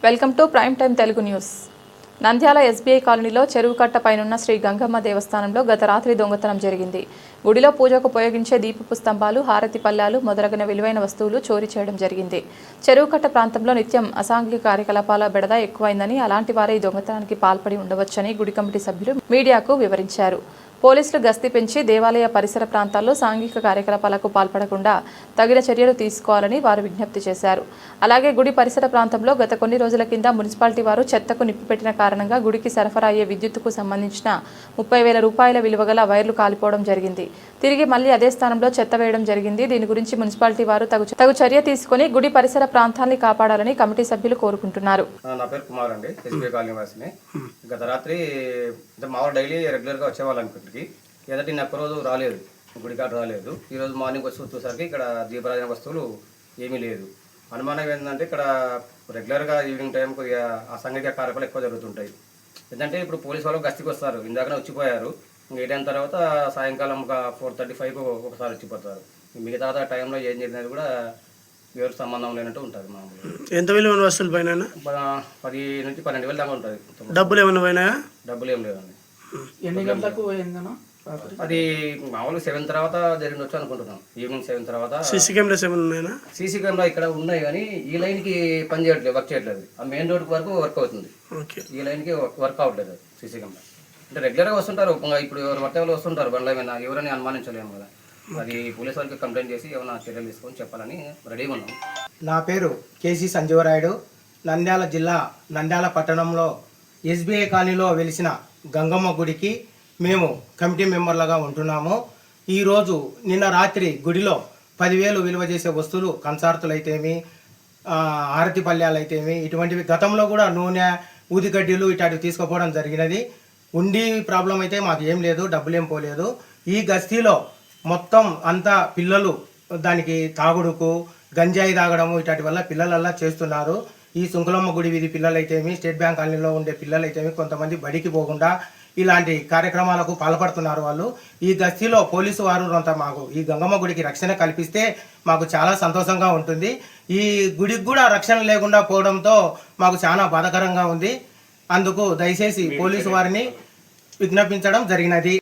Welcome to prime time Telugu news. Nandyal SBI కాలనీలో చెరువు కట్ట పైనున్న శ్రీ గంగమ్మ దేవస్థానంలో గత రాత్రి దొంగతనం జరిగింది. గుడిలో పూజకు ఉపయోగించే దీపపు స్తంభాలు, హారతి పళ్ళాలు మొదలగున విలువైన వస్తువులు చోరీ చేయడం జరిగింది. చెరువు కట్ట ప్రాంతంలో నిత్యం అసాంఘిక కార్యకలాపాల బెడద ఎక్కువైందని, అలాంటి వారే ఈ దొంగతనానికి పాల్పడి ఉండవచ్చని గుడి కమిటీ సభ్యులు మీడియాకు వివరించారు. పోలీసులు గస్తీ పెంచి దేవాలయ పరిసర ప్రాంతాల్లో సాంఘిక కార్యకలాపాలకు పాల్పడకుండా తగిన చర్యలు తీసుకోవాలని వారు విజ్ఞప్తి చేశారు. అలాగే గుడి పరిసర ప్రాంతంలో గత కొన్ని రోజుల కింద మున్సిపాలిటీ వారు చెత్తకు నిప్పిపెట్టిన కారణంగా గుడికి సరఫరా అయ్యే విద్యుత్తుకు సంబంధించిన 30,000 రూపాయల విలువ గల వైర్లు కాలిపోవడం జరిగింది. తిరిగి మళ్లీ అదే స్థానంలో చెత్త వేయడం జరిగింది. దీని గురించి మున్సిపాలిటీ వారు తగు చర్య తీసుకుని గుడి పరిసర ప్రాంతాన్ని కాపాడాలని కమిటీ సభ్యులు కోరుకుంటున్నారు. నా పేరు కుమార్ అండి, ఎస్బీఐ కాలనీ వాసిని. గత రాత్రి మామూలు డైలీ రెగ్యులర్గా వచ్చేవాళ్ళం ఇక్కడికి. ఎదటి ఒక్క రోజు రాలేదు, గుడికాడ రాలేదు. ఈరోజు మార్నింగ్ వచ్చి చూసేసరికి ఇక్కడ దీపారాధన వస్తువులు ఏమీ లేదు. అనుమానం ఏంటంటే ఇక్కడ రెగ్యులర్గా ఈవినింగ్ టైం కొద్దిగా అసాంఘిక కార్యక్రమాలు ఎక్కువ జరుగుతుంటాయి. ఏంటంటే ఇప్పుడు పోలీసు వాళ్ళు గస్తీకి వస్తారు, ఇందాకనే వచ్చిపోయారు. ఇంకా 8 తర్వాత సాయంకాలం ఒక 4:35 ఒకసారి వచ్చిపోతారు. మిగతా టైంలో ఏం జరిగినది కూడా ఎవరికి సంబంధం లేనట్టు ఉంటుంది. మామూలు ఎంత విలువైన వస్తువులు పైన 10 నుంచి 12,000 దాకా ఉంటుంది. డబ్బులు ఏమైనా పోయినాయా? డబ్బులు ఏం లేదండి. ఎన్ని గంటలకు పోయిందన్నా? అది మామూలుగా 7 తర్వాత జరిగిండొచ్చు అనుకుంటున్నాం. ఈవినింగ్ 7 తర్వాత. సీసీ కెమెరాస్ ఏమైనా ఉన్నాయా? సీసీ కెమెరా ఇక్కడ ఉన్నాయి కానీ ఈ లైన్కి పని చేయట్లేదు, వర్క్ చేయట్లేదు. ఆ మెయిన్ రోడ్ వరకు వర్క్ అవుతుంది, ఈ లైన్కి వర్క్ అవ్వట్లేదు సీసీ కెమెరా. అంటే రెగ్యులర్గా వస్తుంటారు, ఇప్పుడు ఎవరు పట్టే వాళ్ళు వస్తుంటారు బండ్ల మీద, ఎవరైనా అనుమానించలేము కదా. అది పోలీసు వాళ్ళకి కంప్లైంట్ చేసి ఏమైనా చర్యలు తీసుకొని చెప్పాలని రెడీగా ఉన్నాం. నా పేరు కేసీ సంజీవరాయుడు. నంద్యాల జిల్లా నంద్యాల పట్టణంలో ఎస్బీఐ కాలనీలో వెలిసిన గంగమ్మ గుడికి మేము కమిటీ మెంబర్లుగా ఉంటున్నాము. ఈరోజు నిన్న రాత్రి గుడిలో 10,000 విలువ చేసే వస్తువులు, కంచార్తులు అయితేమి, హారతి పళ్ళ్యాలు అయితేమి, ఇటువంటివి గతంలో కూడా నూనె, ఊదిగడ్డీలు ఇట్లాంటివి తీసుకుపోవడం జరిగినది. ఉండి ప్రాబ్లం అయితే మాకు ఏం లేదు, డబ్బులేం పోలేదు. ఈ గస్తీలో మొత్తం అంతా పిల్లలు దానికి తాగుడుకు, గంజాయి తాగడము ఇట్లాంటి వల్ల పిల్లలల్లా చేస్తున్నారు. ఈ సుంకులమ్మ గుడి వీధి పిల్లలైతేమి, స్టేట్ బ్యాంక్ కాలనీలో ఉండే పిల్లలైతేమి కొంతమంది బడికి పోకుండా ఇలాంటి కార్యక్రమాలకు పాల్పడుతున్నారు వాళ్ళు. ఈ గస్తీలో పోలీసు వారు అంతా మాకు ఈ గంగమ్మ గుడికి రక్షణ కల్పిస్తే మాకు చాలా సంతోషంగా ఉంటుంది. ఈ గుడికి కూడా రక్షణ లేకుండా పోవడంతో మాకు చాలా బాధాకరంగా ఉంది. అందుకు దయచేసి పోలీసు వారిని విజ్ఞాపించడం జరిగినది.